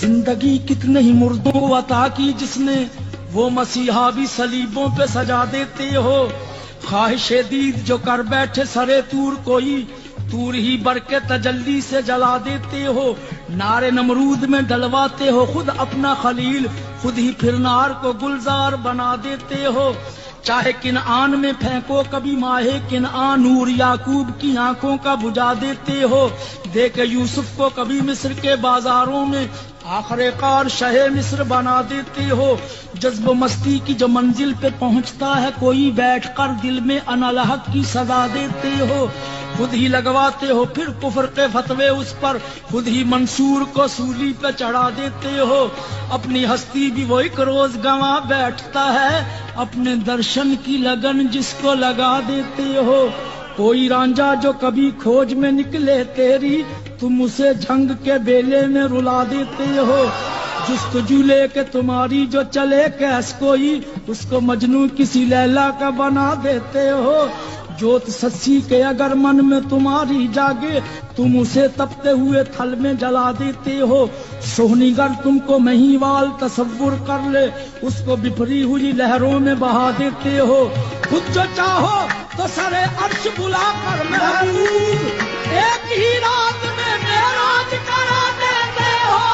زندگی کتنے ہی مردوں کو عطا کی جس نے، وہ مسیحا بھی صلیبوں پہ سجا دیتے ہو۔ خواہش دید جو کر بیٹھے سرے طور کوئی، طور ہی بر کے تجلی سے جلا دیتے ہو۔ نار نمرود میں ڈلواتے ہو خود اپنا خلیل، خود ہی پھر نار کو گلزار بنا دیتے ہو۔ چاہے کنعان میں پھینکو کبھی ماہ کنعان، نور یعقوب کی آنکھوں کا بجھا دیتے ہو۔ دیکھے یوسف کو کبھی مصر کے بازاروں میں، آخر کار شہ مصر بنا دیتے ہو۔ جذب و مستی کی جو منزل پہ پہنچتا ہے کوئی، بیٹھ کر دل میں انالحق کی سزا دیتے ہو۔ خود ہی لگواتے ہو پھر کفر کے فتوے اس پر، خود ہی منصور کو سولی پہ چڑھا دیتے ہو۔ اپنی ہستی بھی وہ ایک روز گنوا بیٹھتا ہے، اپنے درشن کی لگن جس کو لگا دیتے ہو۔ کوئی رانجھا جو کبھی کھوج میں نکلے تیری، تم اسے جھنگ کے بیلے میں رلا دیتے ہو۔ جستجو لے کے تمہاری جو چلے کیس کوئی، اس کو مجنوں کسی لیلا کا بنا دیتے ہو۔ جوت سچی کے اگر من میں تمہاری جاگے، تم اسے تپتے ہوئے تھل میں جلا دیتے ہو۔ سوہنی گر تم کو مہیوال تصور کر لے، اس کو بپھری ہوئی لہروں میں بہا دیتے ہو۔ خود جو چاہو تو سرے عرش بلا کر محبوب، ایک ہی رات میں معراج کرا